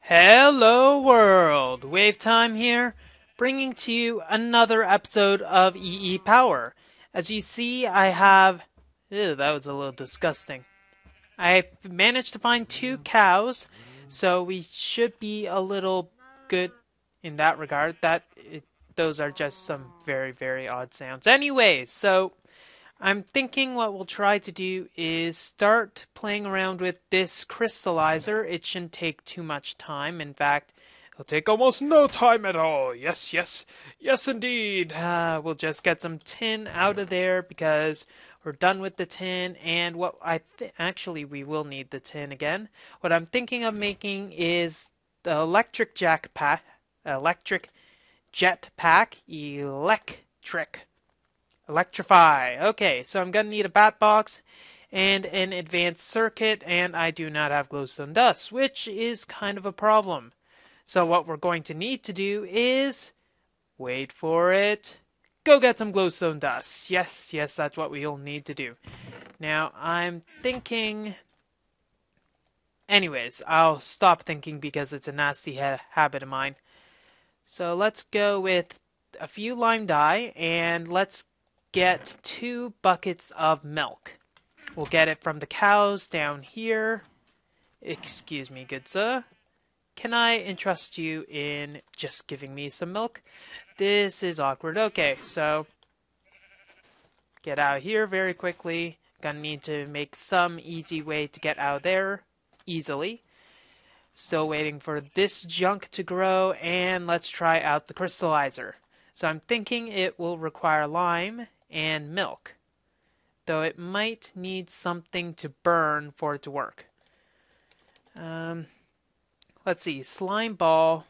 Hello world, WayofTime here, bringing to you another episode of EEPower. As you see, I have... Ew, that was a little disgusting. I managed to find 2 cows, so we should be a little good in that regard. Those are just some very, very odd sounds. Anyways, so I'm thinking what we'll try to do is start playing around with this crystallizer. It shouldn't take too much time. In fact, it'll take almost no time at all. Yes, yes, yes indeed. We'll just get some tin out of there because we're done with the tin. And actually, we will need the tin again. What I'm thinking of making is the electric jetpack. Electrify. Okay, so I'm going to need a bat box and an advanced circuit, and I do not have glowstone dust, which is kind of a problem. So what we're going to need to do is, wait for it, go get some glowstone dust. Yes, yes, that's what we'll need to do. Now, I'm thinking... Anyways, I'll stop thinking because it's a nasty habit of mine. So let's go with a few lime dye, and let's get 2 buckets of milk. We'll get it from the cows down here. Excuse me, good sir. Can I entrust you in just giving me some milk? This is awkward. Okay, so get out of here very quickly. Gonna need to make some easy way to get out of there easily. Still waiting for this junk to grow, and let's try out the crystallizer. So I'm thinking it will require lime and milk, though it might need something to burn for it to work. Let's see, slime ball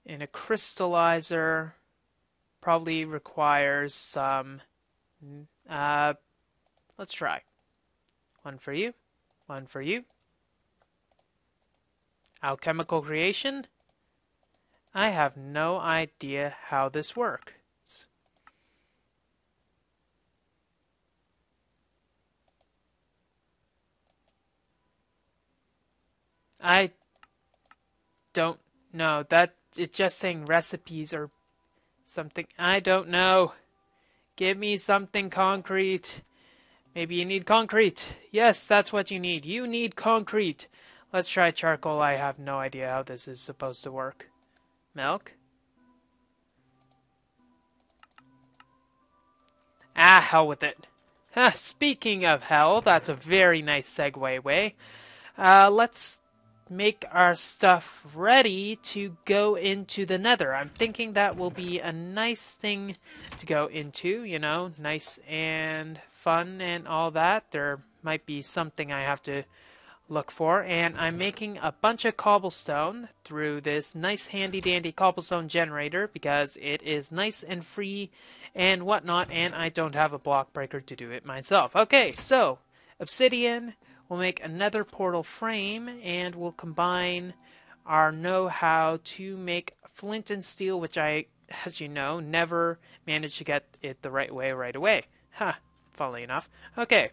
in a crystallizer probably requires some, let's try. One for you, one for you. Alchemical creation? I have no idea how this works. I don't know. It's just saying recipes or something. I don't know. Give me something concrete. Maybe you need concrete. Yes, that's what you need. You need concrete. Let's try charcoal. I have no idea how this is supposed to work. Milk? Ah, hell with it. Speaking of hell, that's a very nice segue way. Let's make our stuff ready to go into the Nether. I'm thinking that will be a nice thing to go into, you know, nice and fun and all that. There might be something I have to look for, and I'm making a bunch of cobblestone through this nice handy dandy cobblestone generator because it is nice and free and whatnot, and I don't have a block breaker to do it myself. Okay, so obsidian. We'll make another portal frame, and we'll combine our know-how to make flint and steel, which I, as you know, never managed to get it the right way right away. Funnily enough. Okay.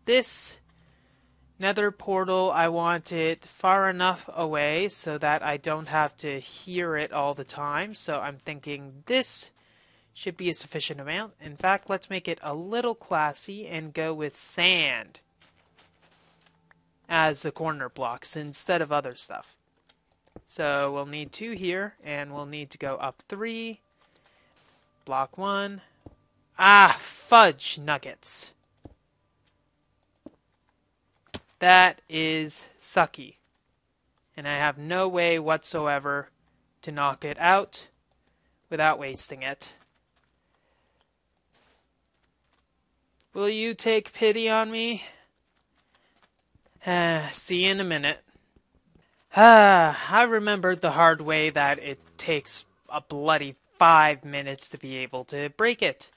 This Nether portal, I want it far enough away so that I don't have to hear it all the time. So I'm thinking this should be a sufficient amount. In fact, let's make it a little classy and go with sand as the corner blocks instead of other stuff. So we'll need 2 here, and we'll need to go up 3. Block 1. Ah, fudge nuggets. That is sucky. And I have no way whatsoever to knock it out without wasting it. Will you take pity on me? See you in a minute. I remembered the hard way that it takes a bloody 5 minutes to be able to break it.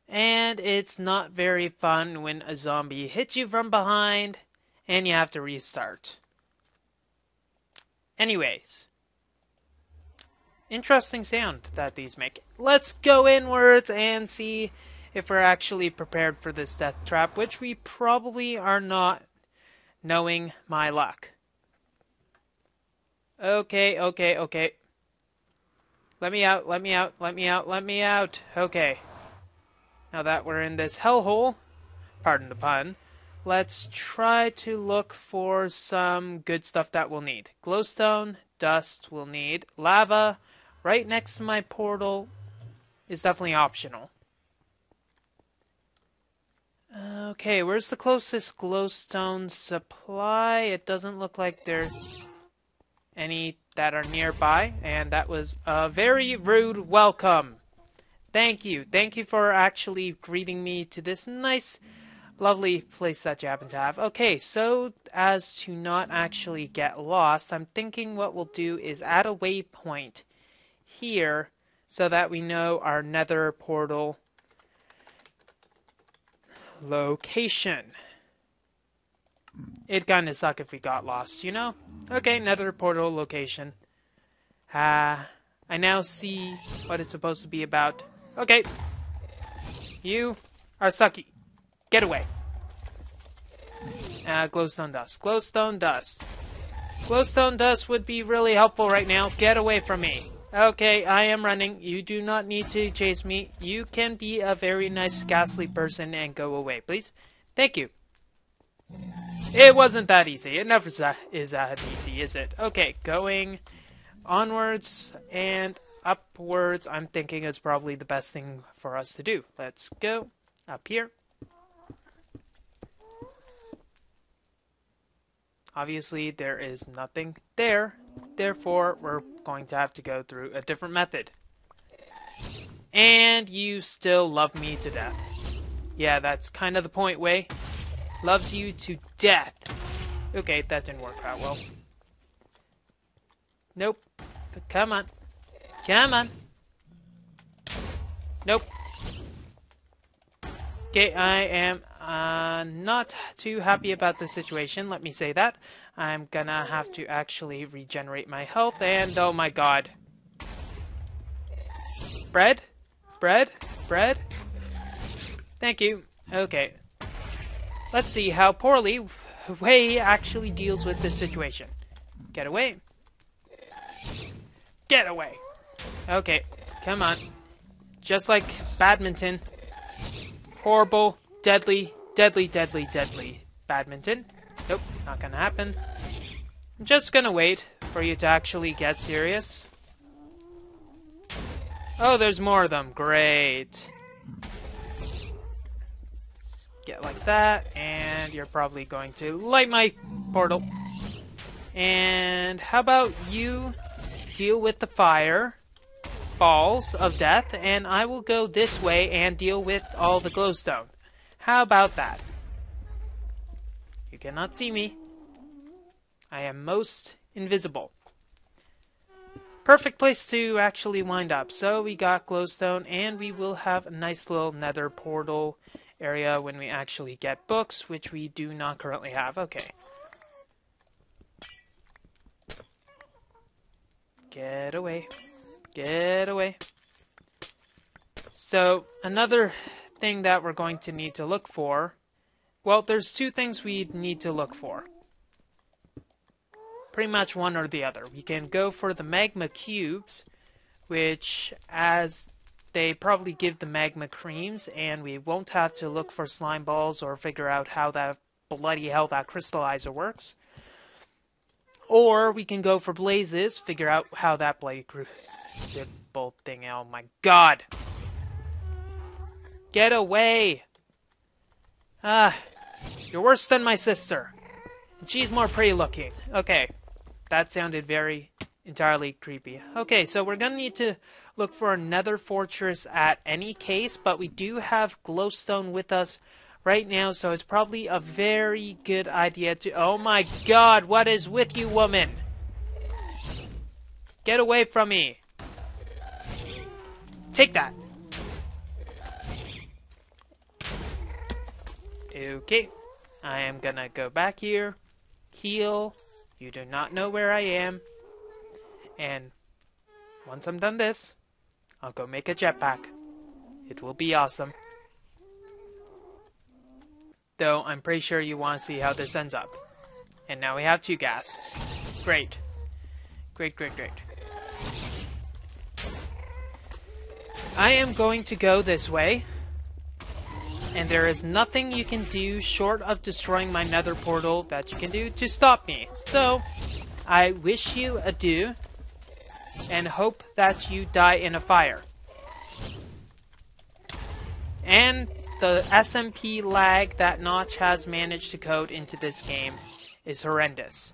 And it's not very fun when a zombie hits you from behind and you have to restart. Anyways. Interesting sound that these make. Let's go inwards and see if we're actually prepared for this death trap, which we probably are not knowing my luck. Okay, okay, okay. Let me out, let me out, let me out, let me out. Okay. Now that we're in this hellhole, pardon the pun, let's try to look for some good stuff that we'll need. Glowstone, dust we'll need. Lava, right next to my portal, is definitely optional. Okay, where's the closest glowstone supply? It doesn't look like there's any that are nearby, and that was a very rude welcome. Thank you. Thank you for actually greeting me to this nice, lovely place that you happen to have. Okay, so as to not actually get lost, I'm thinking what we'll do is add a waypoint here so that we know our nether portal location. It'd kinda suck if we got lost, you know? Okay, nether portal location. I now see what it's supposed to be about. Okay. You are sucky. Get away. Glowstone dust. Glowstone dust. Glowstone dust would be really helpful right now. Get away from me. Okay, I am running. You do not need to chase me. You can be a very nice, ghastly person and go away, please. Thank you. It wasn't that easy. It never is that easy, is it? Okay, going onwards and upwards, I'm thinking is probably the best thing for us to do. Let's go up here. Obviously, there is nothing there. Therefore, we're going to have to go through a different method. And you still love me to death. Yeah, that's kind of the point, Way. Loves you to death. Okay, that didn't work out well. Nope. But come on. Come on. Nope. Okay, I am not too happy about the situation, let me say that. I'm gonna have to actually regenerate my health, and oh my god. Bread? Bread? Bread? Thank you. Okay. Let's see how poorly Way actually deals with this situation. Get away. Get away. Okay, come on. Just like badminton. Horrible, deadly, deadly, deadly, deadly badminton. Nope, not gonna happen. I'm just gonna wait for you to actually get serious. Oh, there's more of them. Great. Get like that, and you're probably going to light my portal. And how about you deal with the fire balls of death, and I will go this way and deal with all the glowstone. How about that? You cannot see me. I am most invisible. Perfect place to actually wind up. So we got glowstone, and we will have a nice little nether portal area when we actually get books, which we do not currently have. Okay. Get away. Get away. So, another thing that we're going to need to look for, well, there's two things we need to look for. Pretty much one or the other. We can go for the magma cubes, which, as they probably give the magma creams, and we won't have to look for slime balls or figure out how that bloody hell that crystallizer works. Or we can go for blazes, figure out how that bloody crucible thing, oh my god! Get away! You're worse than my sister. She's more pretty looking. Okay, that sounded very entirely creepy. Okay, so we're gonna need to look for a nether fortress at any case, but we do have glowstone with us right now, so it's probably a very good idea to... Oh my god, what is with you, woman? Get away from me. Take that. Okay, I am gonna go back here, heal. You do not know where I am. And once I'm done this, I'll go make a jetpack. It will be awesome. Though I'm pretty sure you want to see how this ends up. And now we have 2 ghasts. Great. Great, great, great. I am going to go this way. And there is nothing you can do short of destroying my nether portal that you can do to stop me. So, I wish you adieu. And hope that you die in a fire. And the SMP lag that Notch has managed to code into this game is horrendous.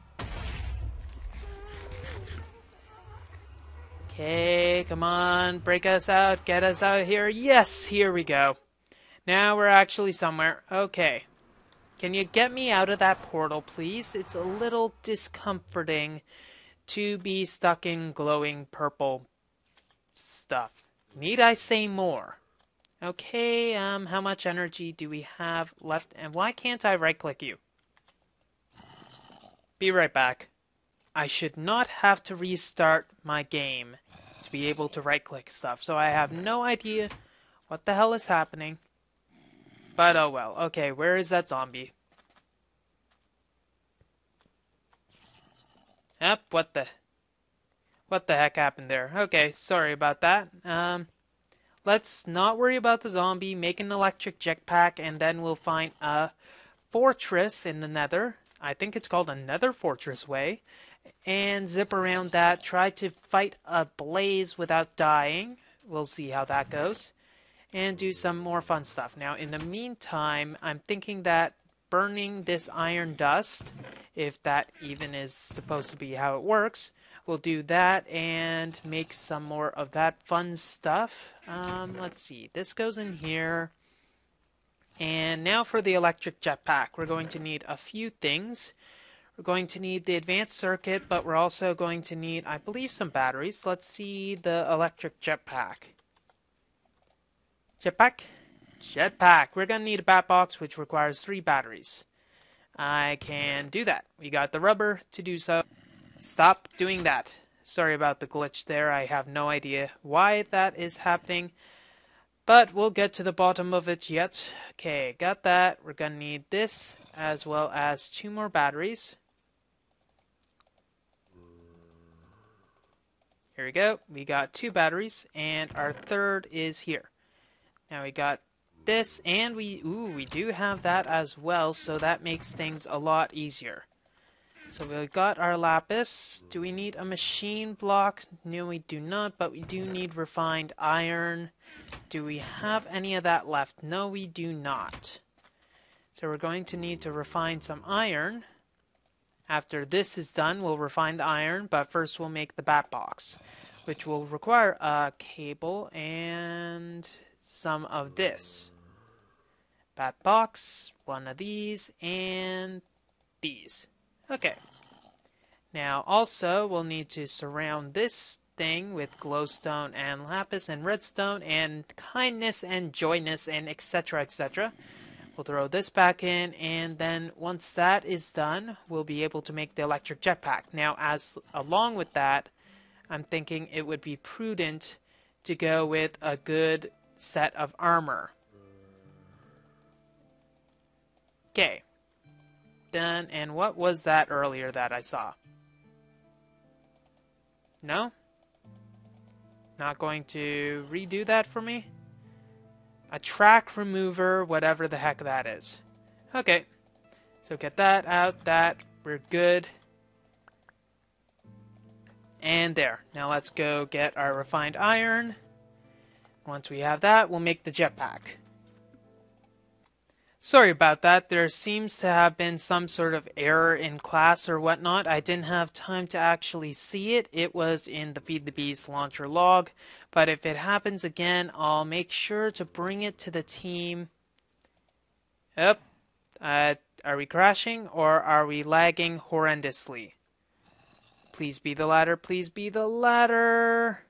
Okay, come on, break us out, get us out of here. Yes, here we go. Now we're actually somewhere. Okay. Can you get me out of that portal, please? It's a little discomforting to be stuck in glowing purple stuff. Need I say more? Okay, how much energy do we have left? And why can't I right-click you? Be right back. I should not have to restart my game to be able to right-click stuff, so I have no idea what the hell is happening. But oh well. Okay, where is that zombie? Yep, what the heck happened there? Okay, sorry about that. Let's not worry about the zombie, make an electric jetpack, and then we'll find a fortress in the Nether. I think it's called a Nether Fortress Way. And zip around that, try to fight a blaze without dying. We'll see how that goes. And do some more fun stuff. Now, in the meantime, I'm thinking that burning this iron dust, if that even is supposed to be how it works, we'll do that and make some more of that fun stuff. Let's see. This goes in here. And now for the electric jetpack. We're going to need a few things. We're going to need the advanced circuit, but we're also going to need, I believe, some batteries. Let's see the electric jetpack. Jetpack? Jetpack. We're going to need a bat box, which requires 3 batteries. I can do that. We got the rubber to do so. Stop doing that. Sorry about the glitch there. I have no idea why that is happening. But we'll get to the bottom of it yet. Okay, got that. We're going to need this as well as 2 more batteries. Here we go. We got 2 batteries and our third is here. Now we got this and we do have that as well, so that makes things a lot easier. So we got our lapis. Do we need a machine block? No, we do not, but we do need refined iron. Do we have any of that left? No, we do not. So we're going to need to refine some iron. After this is done, we'll refine the iron, but first we'll make the bat box, which will require a cable and some of this. Bat box, one of these, and these. Okay. Now also we'll need to surround this thing with glowstone and lapis and redstone and kindness and joyness and etc. etc. We'll throw this back in, and then once that is done, we'll be able to make the electric jetpack. Now, along with that, I'm thinking it would be prudent to go with a good set of armor. Okay. Done. And what was that earlier that I saw? No? Not going to redo that for me? A track remover, whatever the heck that is. Okay. So get that out, we're good. And there. Now let's go get our refined iron. Once we have that, we'll make the jetpack. Sorry about that. There seems to have been some sort of error in class or whatnot. I didn't have time to actually see it. It was in the Feed the Beast launcher log. But if it happens again, I'll make sure to bring it to the team. Yep. Are we crashing or are we lagging horrendously? Please be the latter. Please be the latter.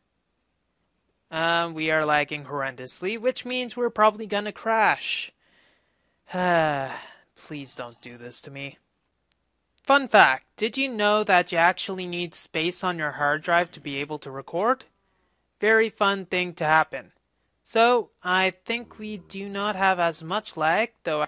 We are lagging horrendously, which means we're probably gonna crash. Please don't do this to me. Fun fact, did you know that you actually need space on your hard drive to be able to record? Very fun thing to happen. So, I think we do not have as much lag, though.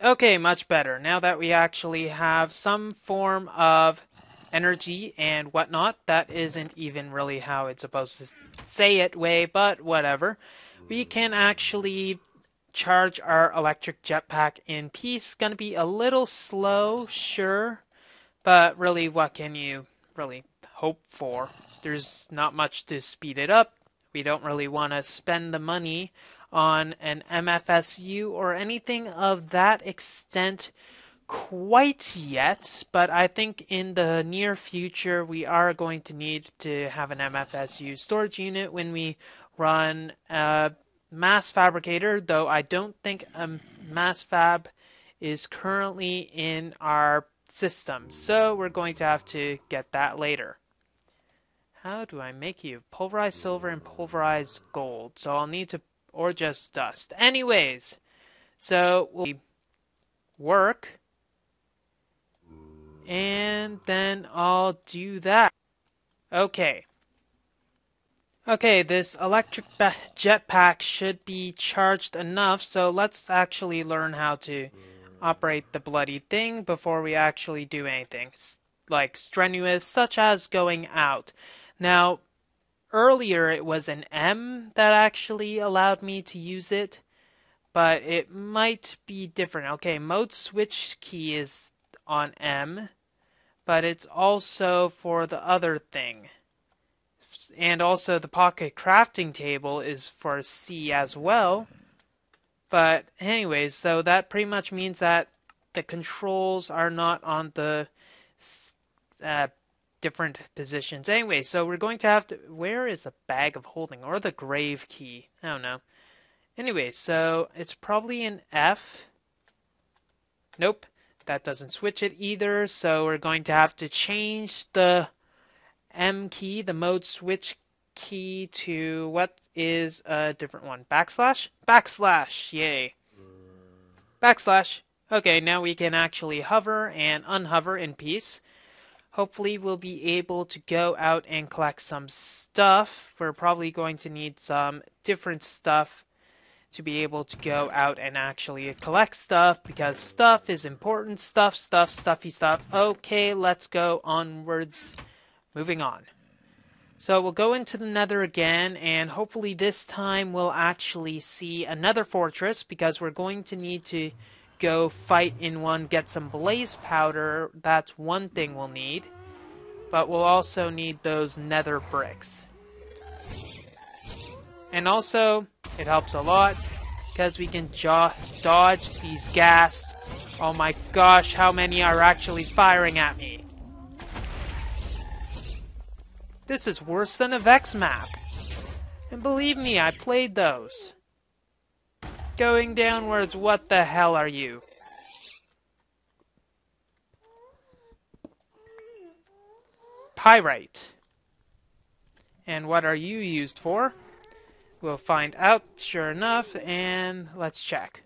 Okay, much better. Now that we actually have some form of energy and whatnot, that isn't even really how it's supposed to say it way, but whatever. We can actually charge our electric jetpack in peace. Gonna be a little slow, sure, but really, what can you really hope for? There's not much to speed it up. We don't really want to spend the money on an MFSU or anything of that extent quite yet, but I think in the near future we are going to need to have an MFSU storage unit when we run a mass fabricator, though I don't think a mass fab is currently in our system, so we're going to have to get that later. How do I make you? Pulverized silver and pulverized gold, so I'll need to, or just dust. Anyways, so we'll work, and then I'll do that. Okay. Okay, this electric jetpack should be charged enough, so let's actually learn how to operate the bloody thing before we actually do anything, like strenuous, such as going out. Now, earlier it was an M that actually allowed me to use it, but it might be different. Okay, mode switch key is on M, but it's also for the other thing. And also the pocket crafting table is for C as well. But anyways, so that pretty much means that the controls are not on the different positions. Anyway, so we're going to have to... Where is the bag of holding? Or the grave key? I don't know. Anyway, so it's probably an F. Nope, that doesn't switch it either. So we're going to have to change the M key, the mode switch key, to what is a different one? Backslash? Backslash, yay. Backslash. Okay, now we can actually hover and unhover in peace. Hopefully we'll be able to go out and collect some stuff. We're probably going to need some different stuff to be able to go out and actually collect stuff, because stuff is important. Stuffy stuff. Okay, let's go onwards. Moving on. So we'll go into the Nether again, and hopefully this time we'll actually see another fortress, because we're going to need to go fight in one, get some blaze powder. That's one thing we'll need. But we'll also need those Nether bricks. And also, it helps a lot, because we can dodge these ghasts. Oh my gosh, how many are actually firing at me? This is worse than a Vex map. And believe me, I played those. Going downwards, what the hell are you? Pyrite. And what are you used for? We'll find out, sure enough, and let's check.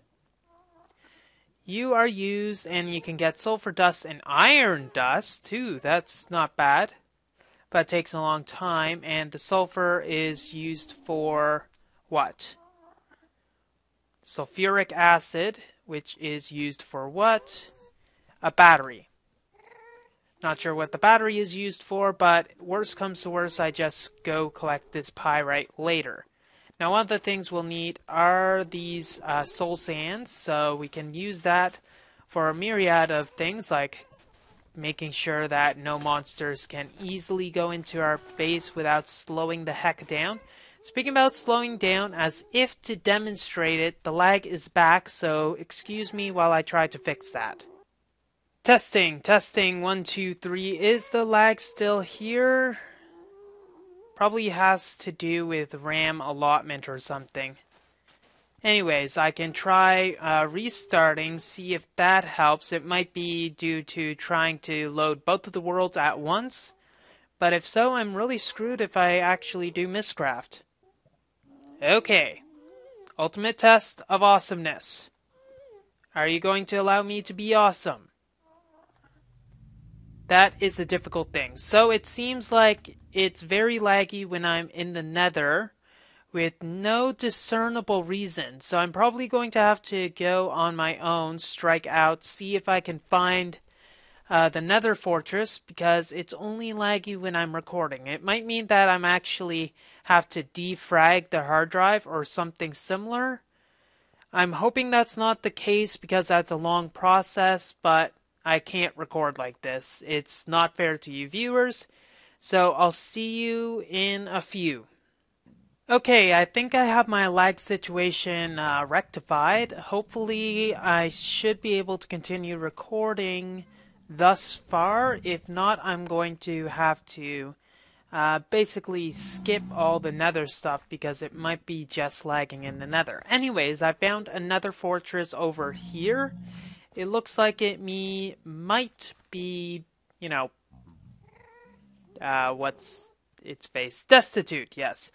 You are used, and you can get sulfur dust and iron dust, too. That's not bad. But it takes a long time, and the sulfur is used for what? Sulfuric acid, which is used for what? A battery. Not sure what the battery is used for, but worst comes to worst, I just go collect this pyrite later. Now, one of the things we'll need are these soul sands, so we can use that for a myriad of things, like making sure that no monsters can easily go into our base without slowing the heck down. Speaking about slowing down, as if to demonstrate it, the lag is back, so excuse me while I try to fix that. Testing, 1, 2, 3. Is the lag still here? Probably has to do with RAM allotment or something. Anyways, I can try restarting, see if that helps. It might be due to trying to load both of the worlds at once. But if so, I'm really screwed if I actually do miscraft. Okay. Ultimate test of awesomeness. Are you going to allow me to be awesome? That is a difficult thing. So it seems like it's very laggy when I'm in the Nether, with no discernible reason. So I'm probably going to have to go on my own, strike out, see if I can find the Nether Fortress, because it's only laggy when I'm recording. It might mean that I'm actually have to defrag the hard drive or something similar. I'm hoping that's not the case because that's a long process, but I can't record like this. It's not fair to you viewers. So I'll see you in a few. Okay, I think I have my lag situation rectified. Hopefully I should be able to continue recording thus far. If not, I'm going to have to basically skip all the Nether stuff because it might be just lagging in the Nether. Anyways, I found another fortress over here. It looks like it might be, you know, what's its face? Destitute, yes.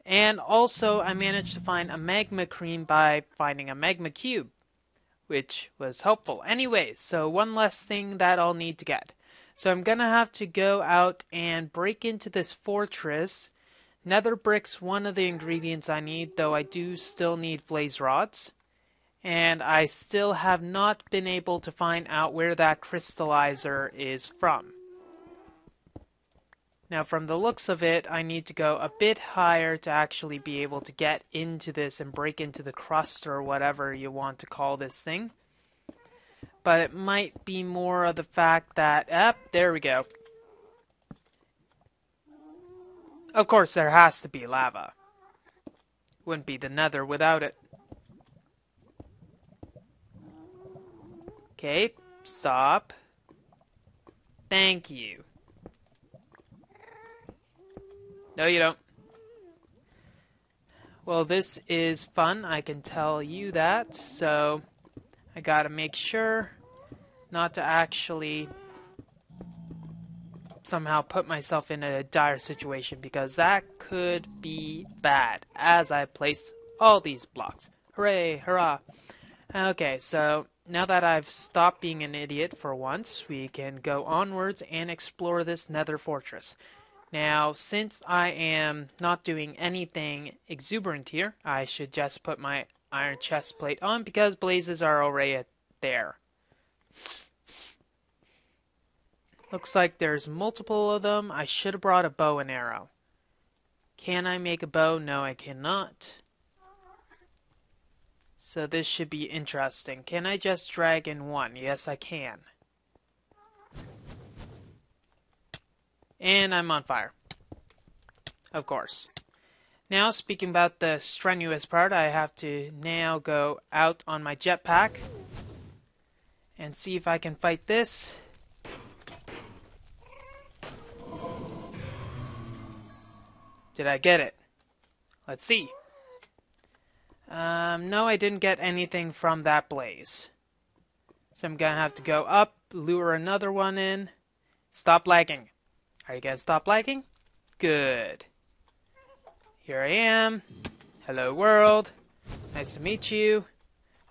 And also, I managed to find a magma cream by finding a magma cube, which was helpful. Anyways, so one less thing that I'll need to get. So I'm gonna have to go out and break into this fortress. Nether brick's one of the ingredients I need, though I do still need blaze rods. And I still have not been able to find out where that crystallizer is from. Now, from the looks of it, I need to go a bit higher to actually be able to get into this and break into the crust or whatever you want to call this thing. But it might be more of the fact that... there we go. Of course, there has to be lava. Wouldn't be the Nether without it. Okay, stop. Thank you. No, you don't. Well, this is fun, I can tell you that. So, I gotta make sure not to actually somehow put myself in a dire situation, because that could be bad as I place all these blocks. Hooray, hurrah. Okay, so now that I've stopped being an idiot for once, we can go onwards and explore this Nether fortress. Now, since I am not doing anything exuberant here, I should just put my iron chest plate on because blazes are already there. Looks like there's multiple of them. I should have brought a bow and arrow. Can I make a bow? No, I cannot. So this should be interesting. Can I just drag in one? Yes, I can. And I'm on fire. Of course. Now, speaking about the strenuous part, I have to now go out on my jetpack and see if I can fight this. Did I get it? Let's see. No, I didn't get anything from that blaze. So I'm gonna have to go up, lure another one in. Stop lagging. Are you gonna stop lagging? Good. Here I am. Hello, world. Nice to meet you.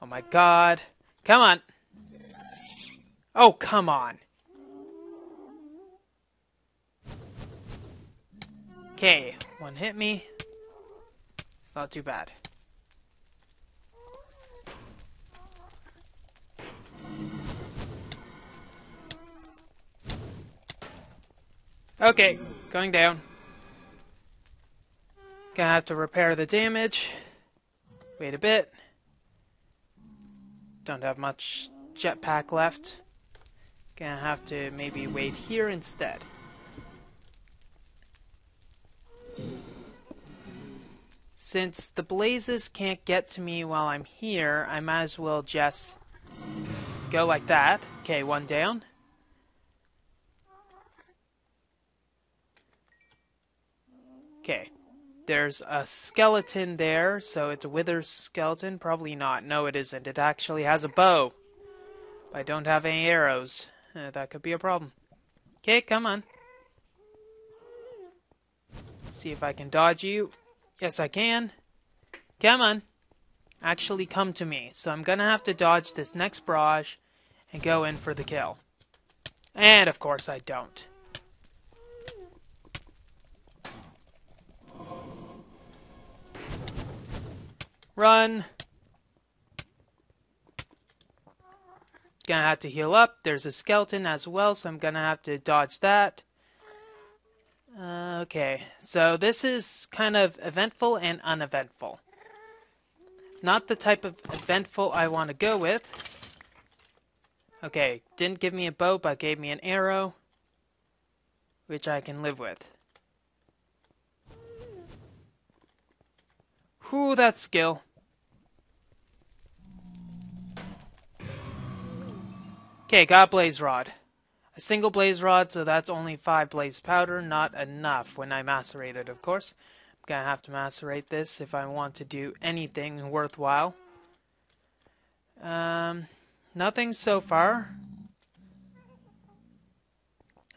Oh my god. Come on. Oh, come on. Okay, one hit me. It's not too bad. Okay, going down. Gonna have to repair the damage. Wait a bit. Don't have much jetpack left. Gonna have to maybe wait here instead. Since the blazes can't get to me while I'm here, I might as well just go like that. Okay, one down. Okay. There's a skeleton there, so it's a wither skeleton. Probably not. No, it isn't. It actually has a bow. But I don't have any arrows. That could be a problem. Okay, come on. Let's see if I can dodge you. Yes, I can. Come on. Actually come to me. So I'm gonna have to dodge this next barrage and go in for the kill. And of course I don't. Run! Gonna have to heal up. There's a skeleton as well, so I'm gonna have to dodge that. Okay, so this is kind of eventful and uneventful. Not the type of eventful I want to go with. Okay, didn't give me a bow, but gave me an arrow, which I can live with. Whew, that's skill. Okay, got blaze rod. A single blaze rod, so that's only 5 blaze powder. Not enough when I macerate it, of course. I'm gonna have to macerate this if I want to do anything worthwhile. Nothing so far.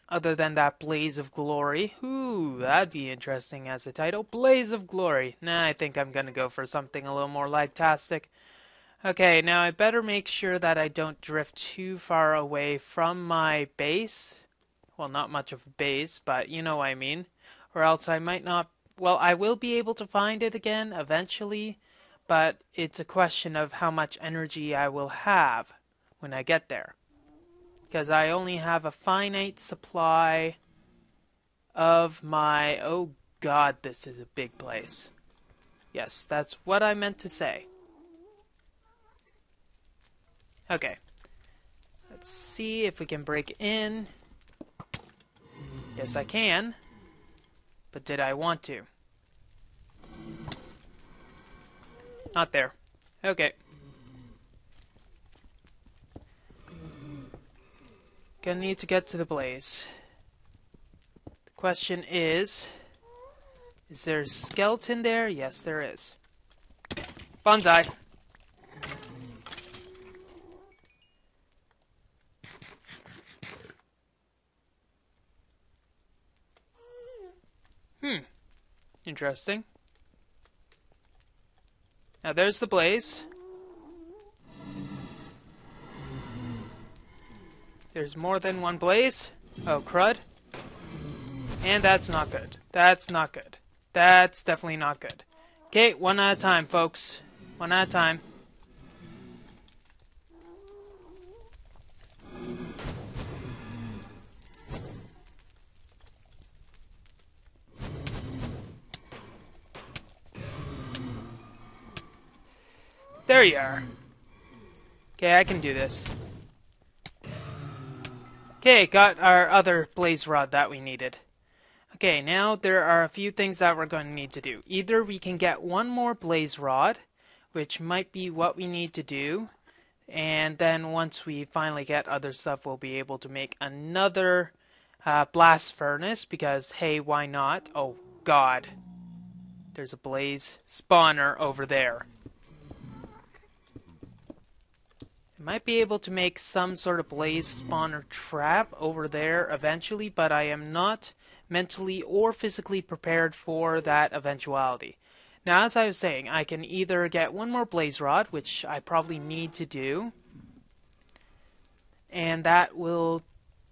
Other than that Blaze of Glory. Ooh, that'd be interesting as a title. Blaze of Glory. Nah, I think I'm gonna go for something a little more light-tastic. Okay, now I better make sure that I don't drift too far away from my base. Well, not much of a base, but you know what I mean. Or else I might not... Well, I will be able to find it again eventually, but it's a question of how much energy I will have when I get there. Because I only have a finite supply of my... Oh god, this is a big place. Yes, that's what I meant to say. Okay. Let's see if we can break in. Yes, I can. But did I want to? Not there. Okay. Gonna need to get to the blaze. The question is there a skeleton there? Yes, there is. Bonsai. Interesting. Now there's the blaze. There's more than one blaze. Oh, crud. And that's not good. That's not good. That's definitely not good. Okay, one at a time, folks. One at a time. There you are. Okay, I can do this. Okay, got our other blaze rod that we needed. Okay, now there are a few things that we're going to need to do. Either we can get one more blaze rod, which might be what we need to do, and then once we finally get other stuff, we'll be able to make another blast furnace, because hey, why not? Oh god, there's a blaze spawner over there. I might be able to make some sort of blaze spawner trap over there eventually, but I am not mentally or physically prepared for that eventuality. Now, as I was saying, I can either get one more blaze rod, which I probably need to do, and that will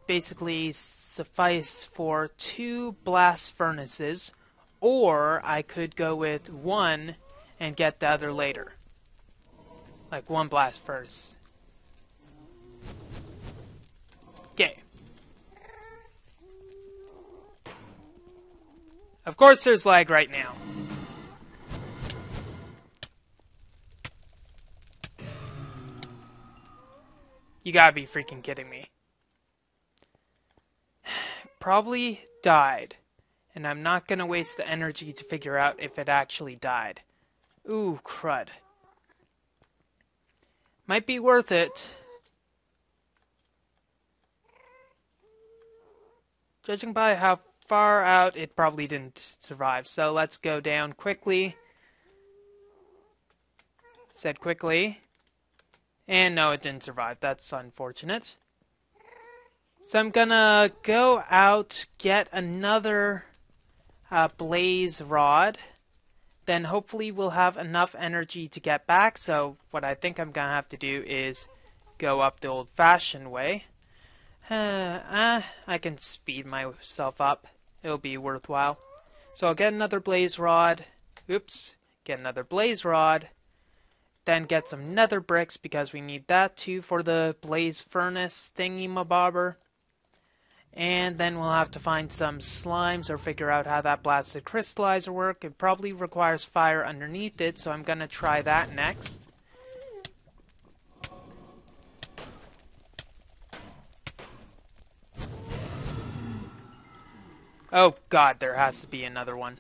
basically suffice for 2 blast furnaces, or I could go with one and get the other later. Like 1 blast furnace. Okay. Of course there's lag right now. You gotta be freaking kidding me. Probably died. And I'm not gonna waste the energy to figure out if it actually died. Ooh, crud. Might be worth it. Judging by how far out, it probably didn't survive. So let's go down quickly. Said quickly. And no, it didn't survive. That's unfortunate. So I'm gonna go out, get another blaze rod. Then hopefully we'll have enough energy to get back. So what I think I'm gonna have to do is go up the old-fashioned way. I can speed myself up. It'll be worthwhile. So I'll get another blaze rod. Oops. Get another blaze rod. then get some nether bricks because we need that too for the blaze furnace thingy-mabobber. And then we'll have to find some slimes or figure out how that blasted crystallizer works. It probably requires fire underneath it, so I'm going to try that next. Oh god, there has to be another one.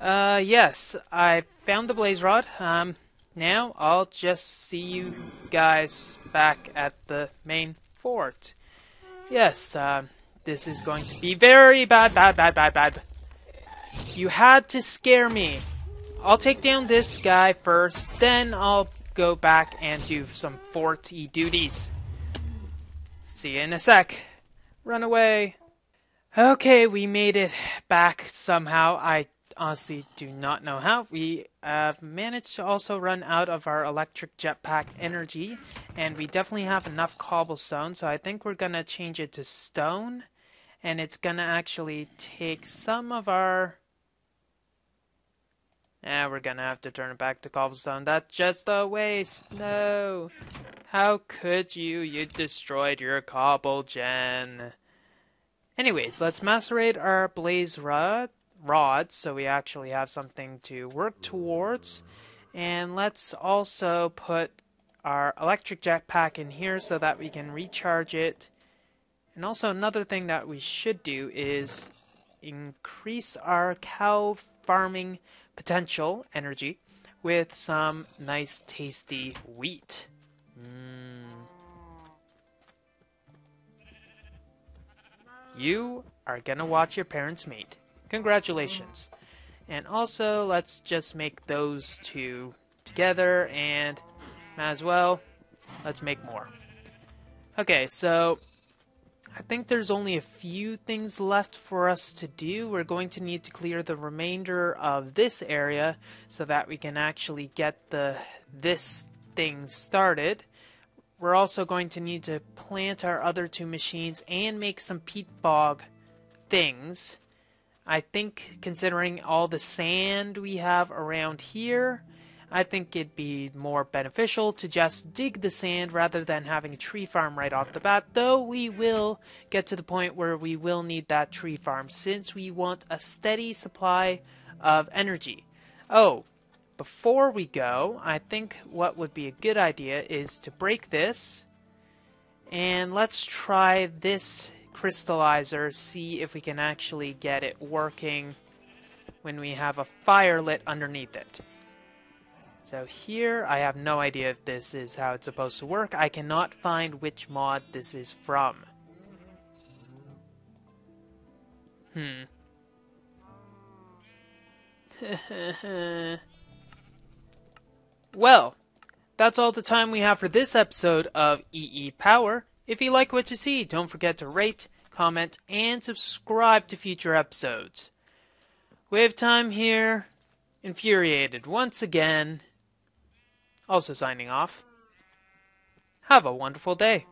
Yes, I found the blaze rod. Now I'll just see you guys back at the main fort. Yes, this is going to be very bad. You had to scare me. I'll take down this guy first, then I'll go back and do some forty duties. See you in a sec. Run away. Okay, we made it back somehow. I honestly do not know how. We have managed to also run out of our electric jetpack energy, and we definitely have enough cobblestone, so I think we're going to change it to stone, and it's going to actually take some of our... we're going to have to turn it back to cobblestone. That's just a waste. No. How could you? You destroyed your cobble gen. Anyways, let's macerate our blaze rods so we actually have something to work towards. And let's also put our electric jetpack in here so that we can recharge it. And also another thing that we should do is increase our cow farming potential energy with some nice tasty wheat. You are gonna watch your parents mate. Congratulations. And also, let's just make those two together, and as well, let's make more. Okay, so I think there's only a few things left for us to do. We're going to need to clear the remainder of this area so that we can actually get this thing started. We're also going to need to plant our other two machines and make some peat bog things. I think considering all the sand we have around here, I think it'd be more beneficial to just dig the sand rather than having a tree farm right off the bat, though we will get to the point where we will need that tree farm since we want a steady supply of energy. Oh, before we go, I think what would be a good idea is to break this, and let's try this crystallizer, see if we can actually get it working when we have a fire lit underneath it. So here, I have no idea if this is how it's supposed to work. I cannot find which mod this is from. Well, that's all the time we have for this episode of EEPower. If you like what you see, don't forget to rate, comment, and subscribe to future episodes. WayofTime here, infuriated once again. Also signing off. Have a wonderful day.